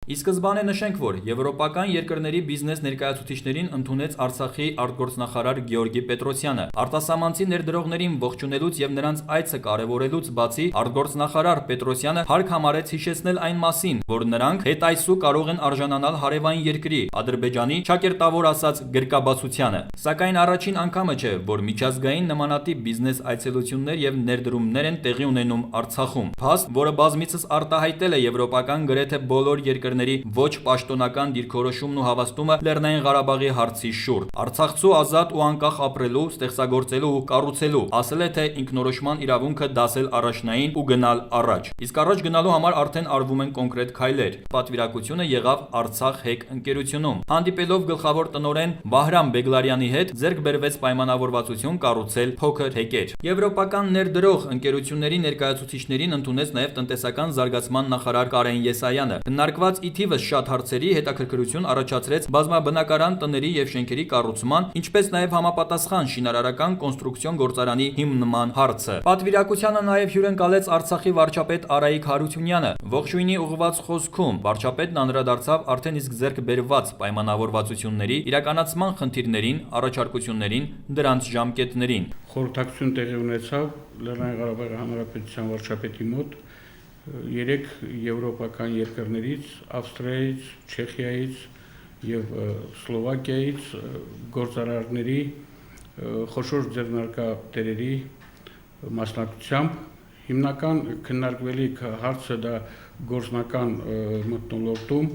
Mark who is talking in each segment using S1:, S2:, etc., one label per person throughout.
S1: Ի սկզբանե նշենք, որ եվրոպական երկրների բիզնես ներկայացուցիչներին ընդունեց Արցախի արտգործնախարար Գեորգի Պետրոսյանը։ Արտասահմանցի ներդրողներին ողջունելուց եւ նրանց այցը կարևորելուց բացի արտգործնախարար Պետրոսյանը հարկ համարեց հիշեցնել այն մասին, որ նրանք հետայսու կարող են արժանանալ հարևան երկրի Ադրբեջանի ճակերտավոր ասած գրկաբացությանը։ Սակայն առաջին անգամը չէ, որ միջազգային նմանատիպ բիզնես այցելություններ եւ ներդրումներ են տեղի ունենում Արցախում։ Փաստ, որը բազմիցս արտահայտել է եվրոպական գրեթե բոլոր երկրների ոչ պաշտոնական դիրքորոշումն ու հավաստումը Լեռնային Ղարաբաղի հարցի շուրջ։ Արցախցու ազատ ու անկախ ապրելու, ստեղծագործելու ու կառուցելու, ասել է, թե ինքնորոշման իրավունքը դասել առաջնային ու գնալ առաջ։ Իսկ առաջ գնալու համար արդեն արվում են կոնկրետ քայլեր։ Պատվիրակությունը եղավ Արցախ Հեկ ընկերությունում։ Հանդիպելով գլխավոր տնօրեն Վահրամ Բեգլարյանի հետ ձեռք բերվեց պայմանավորվածություն կառուցել փոքր հեկեր։ Եվրոպական ներդրող ընկերությունների ներկայացուցիչներին ընդունեց նաև տնտեսական զարգացման նախարար Կարեն Եսայանը։ Քննարկված ի թիվս շատ հարցերի հետաքրքրություն առաջացրեց բազմաբնակարան տների եւ շենքերի կառուցման, ինչպես նաև համապատասխան շինարարական կոնստրուկցիոն գործարանի հիմնման հարցը։ Պատվիրակությանը նաև հյուրընկալեց Արցախի վարչապետ Արայիկ Հարությունյանը։ Ողջույնի ուղղված խոսքում վարչապետն անդրադարձավ արդեն իսկ ձեռք բերված պայմանավորվածությունների իրականացման խնդիրներին, առաջարկություններին, դրանց ժամկետներին։
S2: Խորհրդակցություն տեղի ունեցավ Լեռնային Ղարաբաղի Հանրապետության վարչապետի մոտ 3 եվրոպական երկրներից՝ Ավստրիայից, Չեխիայից եւ Սլովակիայից գործարարների խոշոր ձեռնարկատերերի մասնակցությամբ հիմնական քննարկվելիք հարցը դա գործնական մթնոլորտում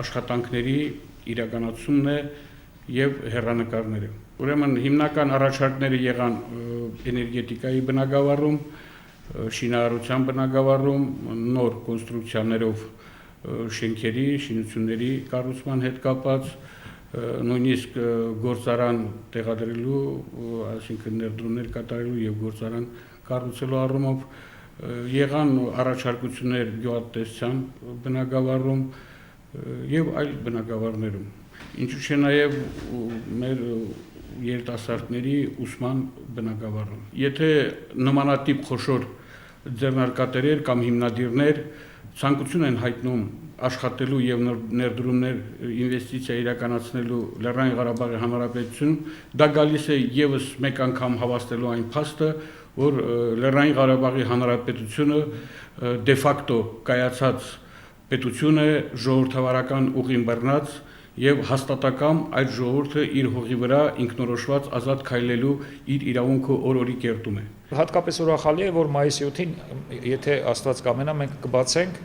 S2: աշխատանքների իրականացումն է եւ հեռանկարները։ Ուրեմն հիմնական առաջարկները եղան էներգետիկայի բնագավառում, շինարարության բնագավառում, նոր կոնստրուկցիաներով շենքերի, շինությունների կառուցման հետ կապված, նույնիսկ գործարան տեղադրելու, այսինքն ներդրումներ կատարելու եւ գործարան կառուցելու առումով եղան առաջարկություններ գյուղատնտեսության բնագավառում եւ այլ բնագավառներում։ Ինչու՞ չէ նաեւ մեր երիտասարդների ուսման բնագավառում։ Եթե նմանատիպ խոշոր ձեռնարկատերեր կամ հիմնադիրներ ցանկություն են հայտնում աշխատելու եւ ներդրումներ ինվեստիցիա իրականացնելու Լեռնային Ղարաբաղի Հանրապետությունում, դա գալիս է եւս մեկ անգամ հավաստելու այն փաստը, որ Լեռնային Ղարաբաղի Հանրապետությունը դե ֆակտո կայացած պետություն է, ժողովրդավարական ուղին բռնած եւ հաստատակամ այդ ժողովուրդը իր հողի վրա ինքնորոշված ազատ քայլելու իր իրավունքը օր-օրի կերտում է։
S3: Հատկապես ուրախալի է, որ մայիսի 8-ին, եթե Աստված կամենա, մենք կբացենք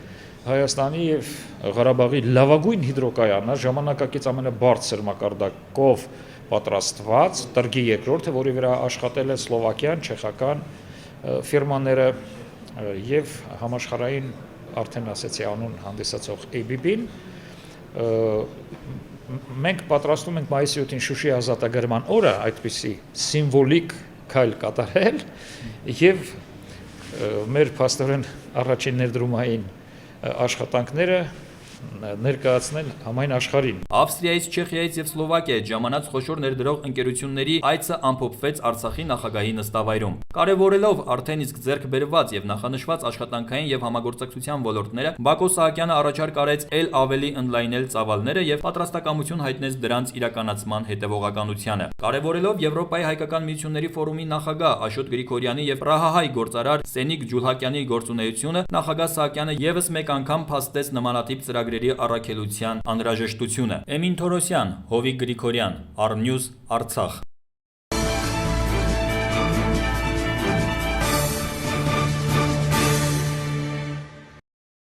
S3: Հայաստանի եւ Ղարաբաղի լավագույն հիդրոկայանը, ժամանակակից ամենաբարձր մակարդակով պատրաստված, տրգի երկրորդը, որի վրա աշխատել են սլովակյան, չեխական ֆիրմաները եւ համաշխարհային արդեն ասեցի անուն հանդիսացող ABB-ն։ Մենք պատրաստում ենք մայիսի 8-ին Շուշի ազատագրման օրը այդպիսի սիմվոլիկ քայլ կատարել եւ մեր փաստորեն առաջին ներդրումային աշխատանքները ներկայացնել համայն աշխարհին։
S1: Ավստրիայից, Չեխիայից եւ Սլովակիայից ժամանած խոշոր ներդրող ընկերությունների այցը ամփոփվեց Արցախի նախագահի նստավայրում։ Կարևորելով արդեն իսկ ձեռք բերված եւ նախանշված աշխատանքային եւ համագործակցության ոլորտները, Բակո Սահակյանը առաջարկ արեց ել ավելի ընդլայնել ծավալները եւ պատրաստակամություն հայտնեց դրանց իրականացման հետեւողականությանը։ Կարևորելով Եվրոպայի հայկական միությունների ֆորումի նախագահ Աշոտ Գրիգորյանի եւ Պրահահայ գործարար Սենիկ Ջուլհակյանի գործունեությունը, նախագահ Սահակյանը եւս մեկ անգամ փաստեց նմանատիպ ծրագրերի առաքելության անհրաժեշտությունը։ Էմին Թորոսյան, Հովիկ Գրիգորյան, Arnews, Արցախ։